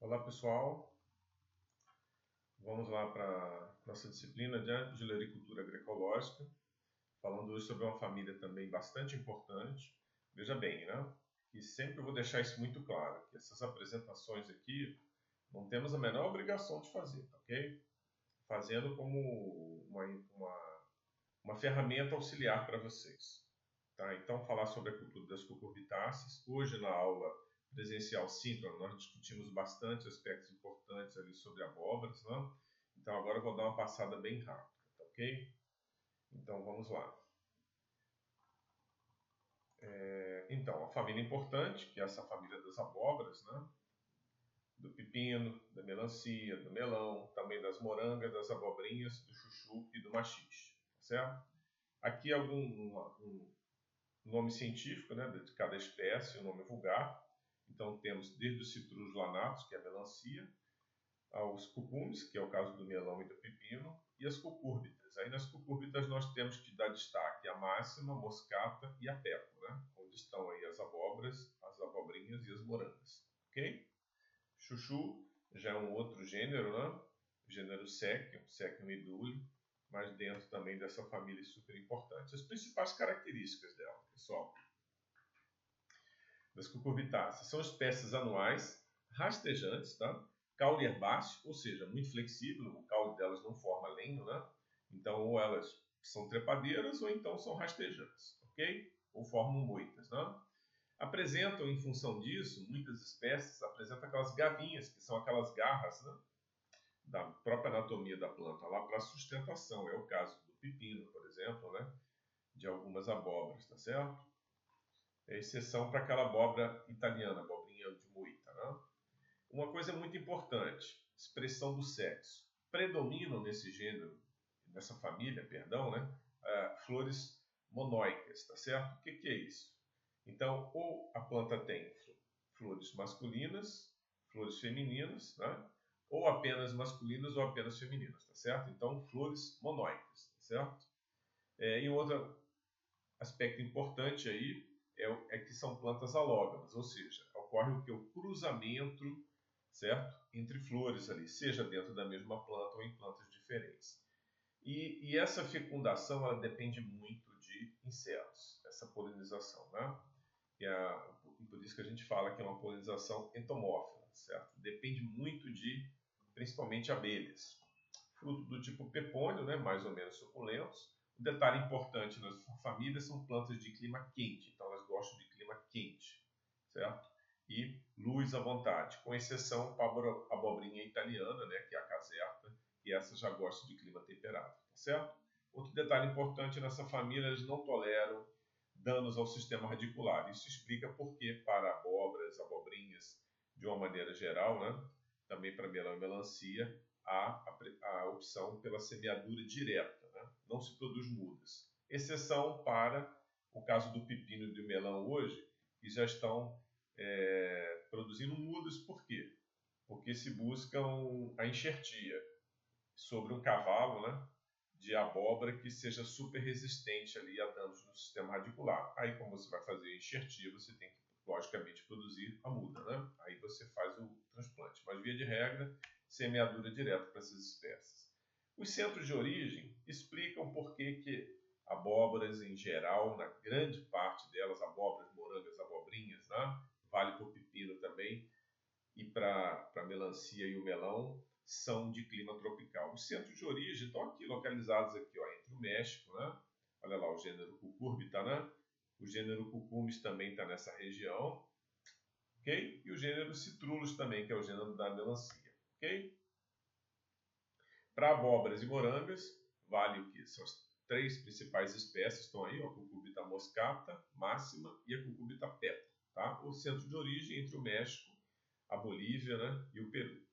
Olá pessoal, vamos lá para nossa disciplina de olericultura agroecológica, falando hoje sobre uma família também bastante importante. Veja bem, né? E sempre eu vou deixar isso muito claro, que essas apresentações aqui não temos a menor obrigação de fazer, tá ok? Fazendo como uma ferramenta auxiliar para vocês. Tá? Então, falar sobre a cultura das cucurbitáceas. Hoje, na aula presencial síncrona, nós discutimos bastante aspectos importantes ali sobre abóboras. Né? Então, agora eu vou dar uma passada bem rápida, tá ok? Então, vamos lá. Então, a família importante, que é essa família das abóboras, né? Do pepino, da melancia, do melão, também das morangas, das abobrinhas, do chuchu e do maxixe, tá certo? Aqui um nome científico, né, de cada espécie, o nome vulgar. Então temos desde os citrusos lanatos, que é a melancia, aos cucumes, que é o caso do melão e do pepino, e as cucúrbitas. Aí nas cucúrbitas nós temos que dar destaque a máxima, a moscata e a pepo, né, onde estão aí as abóboras, as abobrinhas e as morangas, ok? Chuchu já é um outro gênero, né? Gênero Séquium e Dule, mas dentro também dessa família super importante. As principais características dela, pessoal, das cucurbitáceas, são espécies anuais, rastejantes, tá? Caule herbáceo, ou seja, muito flexível, o caule delas não forma lenho, né? Então, ou elas são trepadeiras ou então são rastejantes, ok? Ou formam moitas, né? Apresentam, em função disso, muitas espécies apresentam aquelas gavinhas, que são aquelas garras, né, da própria anatomia da planta, lá para sustentação. É o caso do pepino, por exemplo, né, de algumas abóboras, tá certo? É exceção para aquela abóbora italiana, abobrinha de moita. Né? Uma coisa muito importante, expressão do sexo. Predominam nesse gênero, nessa família, perdão, né, flores monóicas, tá certo? O que é isso? Então, ou a planta tem flores masculinas, flores femininas, né? Ou apenas masculinas ou apenas femininas, tá certo? Então, flores monóicas, tá certo? E outro aspecto importante aí é que são plantas alógamas, ou seja, ocorre o cruzamento, certo? Entre flores ali, seja dentro da mesma planta ou em plantas diferentes. E essa fecundação ela depende muito de insetos, essa polinização, né? E por isso que a gente fala que é uma polinização entomófila, certo? Depende muito de, principalmente, abelhas. Fruto do tipo pepônio, né? Mais ou menos suculentos. Um detalhe importante nas famílias são plantas de clima quente, então elas gostam de clima quente, certo? E luz à vontade, com exceção para a abobrinha italiana, né? Que é a caserta, e essa já gosta de clima temperado, tá certo? Outro detalhe importante nessa família, eles não toleram danos ao sistema radicular. Isso explica por que para abóboras, abobrinhas, de uma maneira geral, né, também para melão e melancia, há a opção pela semeadura direta, né? Não se produz mudas. Exceção para o caso do pepino e do melão hoje, que já estão produzindo mudas. Por quê? Porque se buscam a enxertia sobre um cavalo, né, de abóbora que seja super resistente ali a danos no sistema radicular. Aí, como você vai fazer a enxertia, você tem que, logicamente, produzir a muda, né? Aí você faz o transplante. Mas, via de regra, semeadura direta para essas espécies. Os centros de origem explicam por que abóboras, em geral, na grande parte delas, abóboras, morangas, abobrinhas, né? Vale para o pepino também, e para a melancia e o melão, são de clima tropical. Os centros de origem estão aqui, localizados aqui, ó, entre o México, né? Olha lá o gênero Cucurbita, né? O gênero Cucumis também está nessa região, ok? E o gênero Citrulus também, que é o gênero da melancia, ok? Para abóboras e morangas, vale o que? São as três principais espécies, estão aí, ó, a Cucurbita moscata, máxima e a Cucurbita peta, tá? O centro de origem entre o México, a Bolívia, né, e o Peru.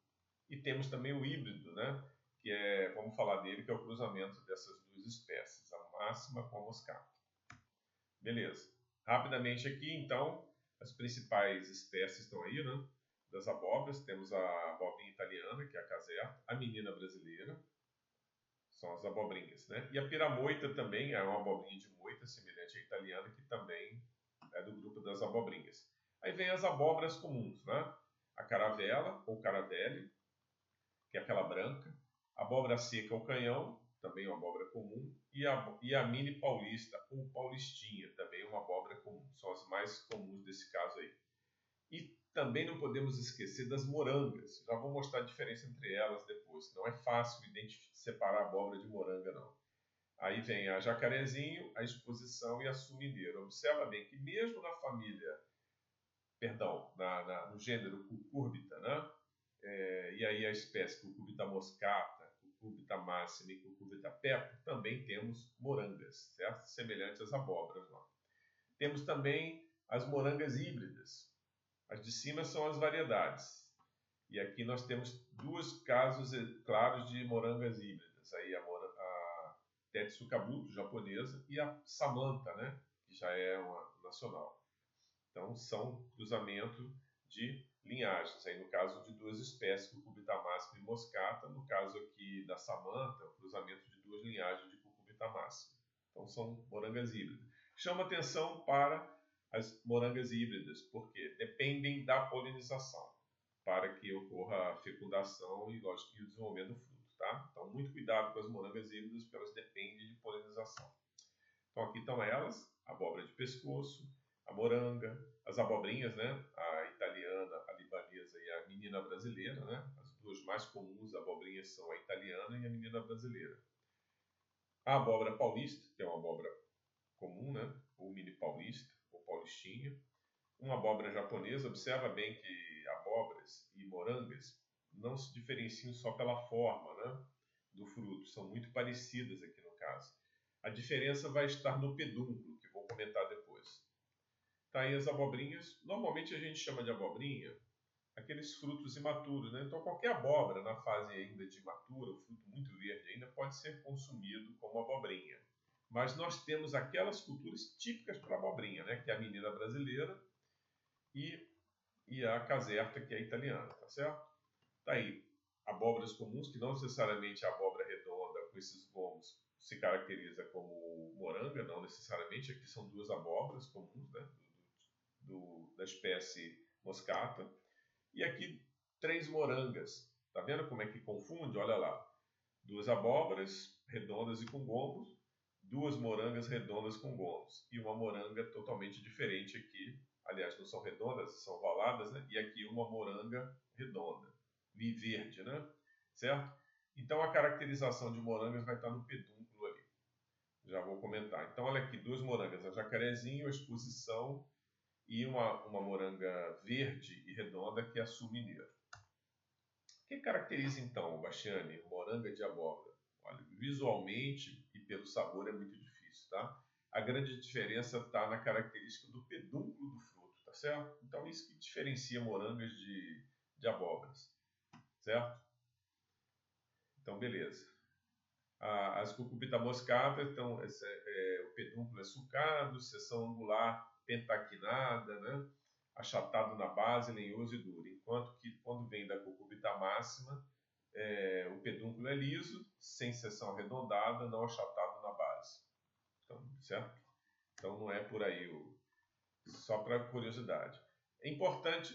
E temos também o híbrido, né, que vamos falar dele, que é o cruzamento dessas duas espécies, a máxima com a moscata. Beleza. Rapidamente aqui, então, as principais espécies estão aí, né, das abóboras. Temos a abobrinha italiana, que é a caserta, a menina brasileira, são as abobrinhas, né, e a piramoita também é uma abobrinha de moita, semelhante à italiana, que também é do grupo das abobrinhas. Aí vem as abóboras comuns, né, a caravela ou caravelle, que é aquela branca, a abóbora seca ou canhão, também uma abóbora comum, e a mini paulista ou paulistinha, também uma abóbora comum. São as mais comuns desse caso aí. E também não podemos esquecer das morangas. Já vou mostrar a diferença entre elas depois. Não é fácil separar a abóbora de moranga, não. Aí vem a jacarezinho, a exposição e a sumineira. Observa bem que mesmo na família, no gênero Cucurbita, né? E aí a espécie Cucurbita moscata, Cucurbita máxima e Cucurbita pepo, também temos morangas, certo? Semelhantes às abóboras lá. Temos também as morangas híbridas. As de cima são as variedades. E aqui nós temos dois casos claros de morangas híbridas. Aí a Tetsukabuto, japonesa, e a Samantha, né? Que já é uma nacional. Então, são cruzamento de linhagens. Aí, no caso de duas espécies, Cucurbita máxima e moscata. No caso aqui da Samantha, cruzamento de duas linhagens de Cucurbita máxima. Então, são morangas híbridas. Chama atenção para as morangas híbridas, porque dependem da polinização para que ocorra a fecundação e, lógico, o desenvolvimento do fruto. Tá? Então, muito cuidado com as morangas híbridas, porque elas dependem de polinização. Então, aqui estão elas, a abóbora de pescoço, a moranga, as abobrinhas, né? A italiana, a libanesa e a menina brasileira, né? As duas mais comuns abobrinhas são a italiana e a menina brasileira. A abóbora paulista, que é uma abóbora comum, né? Ou mini paulista, ou paulistinha. Uma abóbora japonesa, observa bem que abóboras e morangas não se diferenciam só pela forma, né, do fruto, são muito parecidas aqui no caso. A diferença vai estar no pedúnculo, que vou comentar depois. Tá aí as abobrinhas. Normalmente a gente chama de abobrinha aqueles frutos imaturos, né? Então qualquer abóbora na fase ainda de imatura, o fruto muito verde ainda, pode ser consumido como abobrinha. Mas nós temos aquelas culturas típicas para abobrinha, né? Que é a menina brasileira e a caserta, que é a italiana, tá certo? Tá aí, abóboras comuns, que não necessariamente a abóbora redonda com esses gomos se caracteriza como moranga, não necessariamente. Aqui são duas abóboras comuns, né? Da espécie moscata. E aqui 3 morangas. Tá vendo como é que confunde? Olha lá. 2 abóboras redondas e com gomos, 2 morangas redondas com gomos. E uma moranga totalmente diferente aqui. Aliás, não são redondas, são ovaladas, né? E aqui uma moranga redonda, verde, né? Certo? Então a caracterização de morangas vai estar no pedúnculo ali. Já vou comentar. Então olha aqui, 2 morangas, a jacarezinho, a exposição e uma moranga verde e redonda que é a sul-mineiro. O que caracteriza então, Bastiani, moranga de abóbora? Olha, visualmente e pelo sabor é muito difícil, tá? A grande diferença está na característica do pedúnculo do fruto, tá certo? Então isso que diferencia morangas de abóboras, certo? Então beleza. As Cucurbita moscata, então o pedúnculo é sulcado, seção angular pentaquinada, né? Achatado na base, lenhoso e duro. Enquanto que quando vem da Cucurbita máxima, o pedúnculo é liso, sem seção arredondada, não achatado na base. Então, certo? Então não é por aí, só para curiosidade. É importante,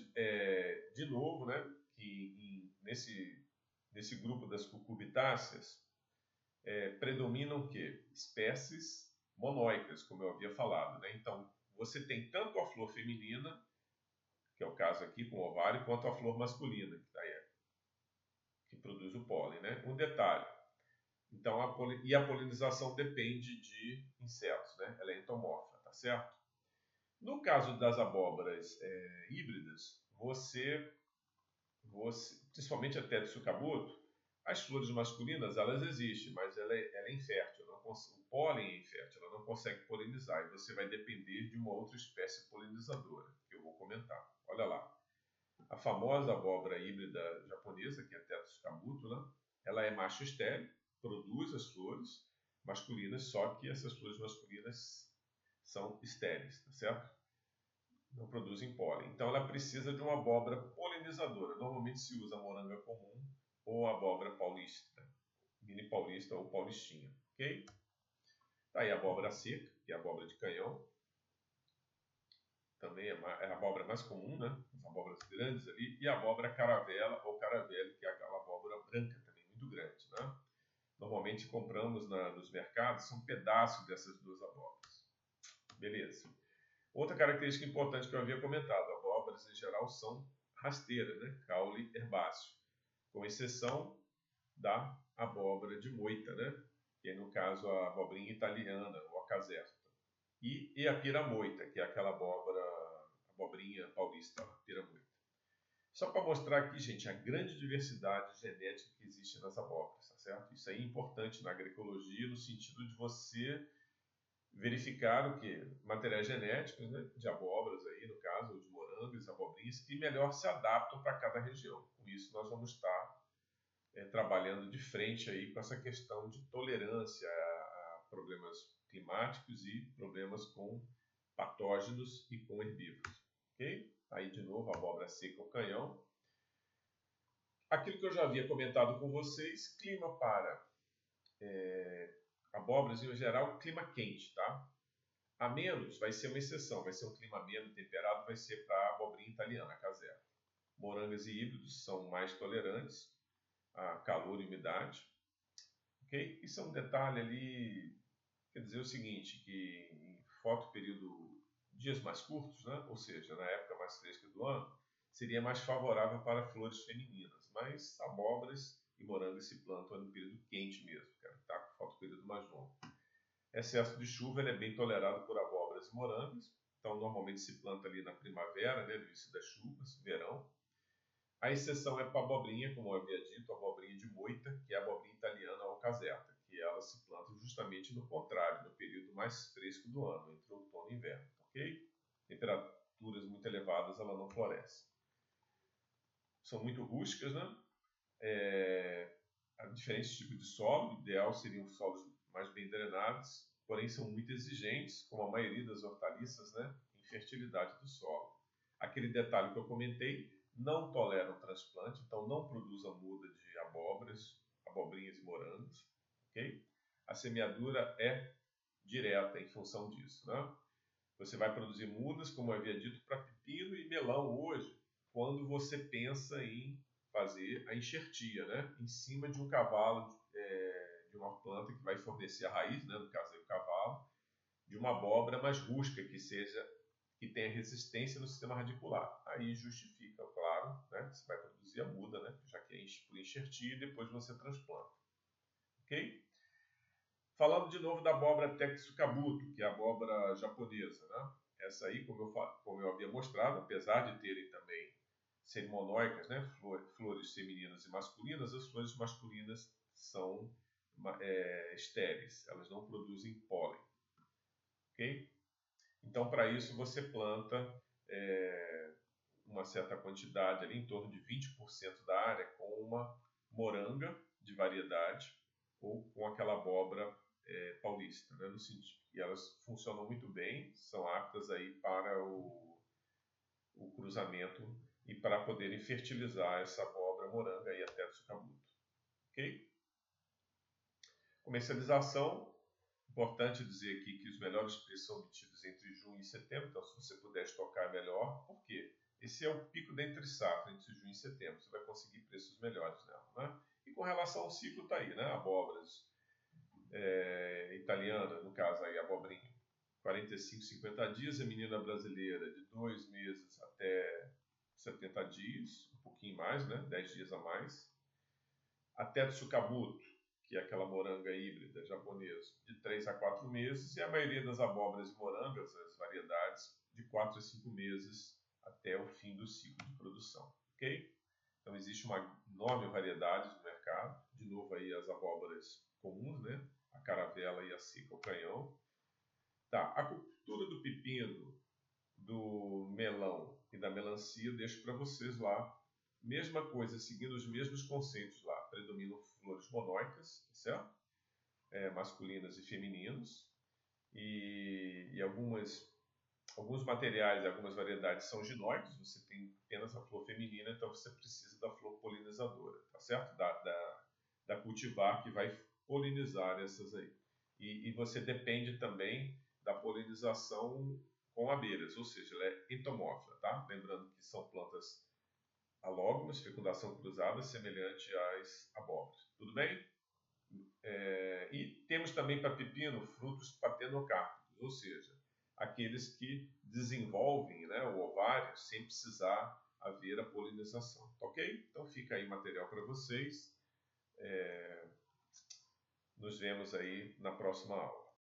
de novo, né, que nesse grupo das cucurbitáceas predominam o quê? Espécies monóicas, como eu havia falado. Né? Então, você tem tanto a flor feminina, que é o caso aqui com o ovário, quanto a flor masculina, que produz o pólen. Né? Um detalhe, então, a polinização depende de insetos, né? Ela é entomórfica, tá certo? No caso das abóboras híbridas, principalmente a Tetsukabuto, as flores masculinas elas existem, mas ela é infértil, o pólen é infértil, ela não consegue polinizar e você vai depender de uma outra espécie polinizadora, que eu vou comentar. Olha lá, a famosa abóbora híbrida japonesa, que é a Tetsukabuto, né? Ela é macho estéril, produz as flores masculinas, só que essas flores masculinas são estéreis, tá certo? Não produzem pólen. Então ela precisa de uma abóbora polinizadora. Normalmente se usa moranga comum ou abóbora paulista, mini paulista ou paulistinha, ok? Tá aí a abóbora seca, que é a abóbora de canhão. Também é a abóbora mais comum, né? As abóboras grandes ali, e a abóbora caravela ou caravelle, que é aquela abóbora branca também, muito grande, né? Normalmente compramos nos mercados, são pedaços dessas duas abóboras. Beleza. Outra característica importante que eu havia comentado, abóboras em geral são rasteiras, né? Caule herbáceo, com exceção da abóbora de moita, né? Que é no caso a abobrinha italiana, ou a caserta. E a piramoita, que é aquela abobrinha paulista, a piramoita. Só para mostrar aqui, gente, a grande diversidade genética que existe nas abóboras, tá certo? Isso aí é importante na agroecologia, no sentido de você verificar o que? Materiais genéticos, né, de abóboras aí, no caso, ou de morangos, abobrinhas, que melhor se adaptam para cada região. Com isso, nós vamos estar trabalhando de frente aí com essa questão de tolerância a problemas climáticos e problemas com patógenos e com herbívoros. Ok? Aí, de novo, a abóbora seca ou canhão. Aquilo que eu já havia comentado com vocês, clima para abóboras, em geral, clima quente, tá? A menos vai ser uma exceção, vai ser um clima menos temperado, vai ser para a abobrinha italiana, a caserta. Morangas e híbridos são mais tolerantes a calor e umidade. Ok? Isso é um detalhe ali, quer dizer o seguinte, que em fotoperíodo, dias mais curtos, né? Ou seja, na época mais fresca do ano, seria mais favorável para flores femininas, mas abóboras e morangas se plantam no período quente mesmo, que está com fotoperíodo mais longo. Excesso de chuva ele é bem tolerado por abóboras e morangas, então normalmente se planta ali na primavera, né, no início das chuvas, verão. A exceção é para a abobrinha, como eu havia dito, a abobrinha de moita, que é a abobrinha italiana ou caserta, que ela se planta justamente no contrário, no período mais fresco do ano, entre outono e inverno, ok? Temperaturas muito elevadas ela não floresce. São muito rústicas, né? Há diferentes tipos de solo, o ideal seriam solos mais bem drenados, porém são muito exigentes, como a maioria das hortaliças, né, em fertilidade do solo. Aquele detalhe que eu comentei, não toleram transplante, então não produz a muda de abobrinhas e morangos, ok? A semeadura é direta em função disso, né? Você vai produzir mudas, como eu havia dito, para pepino e melão hoje, quando você pensa em fazer a enxertia, né? Em cima de um cavalo, de uma planta que vai fornecer a raiz, né? No caso aí o cavalo, de uma abóbora mais rústica, que tenha resistência no sistema radicular. Aí justifica, claro, né? Você vai produzir a muda, né? Já que é por enxertia e depois você transplanta. Ok? Falando de novo da abóbora Texucabuto, que é a abóbora japonesa, né? Essa aí, como eu havia mostrado, apesar de terem também serem monóicas, né? Flores femininas e masculinas, as flores masculinas são estéreis, elas não produzem pólen. Ok? Então, para isso, você planta uma certa quantidade, ali, em torno de 20% da área, com uma moranga de variedade ou com aquela abóbora paulista, né? No sentido que elas funcionam muito bem, são aptas aí para o cruzamento e para poderem fertilizar essa abóbora moranga aí até do sucabuto. Ok? Comercialização. Importante dizer aqui que os melhores preços são obtidos entre junho e setembro, então se você puder estocar melhor. Por quê? Esse é o pico da entre-safra, entre junho e setembro. Você vai conseguir preços melhores nela, né? E com relação ao ciclo está aí, né? Abóboras italiana, no caso aí, abobrinha, 45, 50 dias. A menina brasileira de 2 meses até 70 dias, um pouquinho mais, né? 10 dias a mais. Até do sucabuto, que é aquela moranga híbrida japonesa, de 3 a 4 meses, e a maioria das abóboras e morangas, as variedades, de 4 a 5 meses até o fim do ciclo de produção, ok? Então existe uma enorme variedade no mercado, de novo aí as abóboras comuns, né? A caravela e a seca, o canhão. Tá, a cultura do pepino, do melão e da melancia eu deixo para vocês lá. Mesma coisa, seguindo os mesmos conceitos lá. Predominam flores monóicas, certo? Masculinas e femininos. E alguns materiais, algumas variedades são ginóicos. Você tem apenas a flor feminina, então você precisa da flor polinizadora, tá certo? Da cultivar que vai polinizar essas aí. E você depende também da polinização com abelhas, ou seja, ela é entomófila, tá? Lembrando que são plantas alógonas, fecundação cruzada, semelhante às abóboras. Tudo bem? E temos também para pepino frutos partenocárpicos, ou seja, aqueles que desenvolvem, né, o ovário sem precisar haver a polinização. Ok? Então fica aí material para vocês. Nos vemos aí na próxima aula.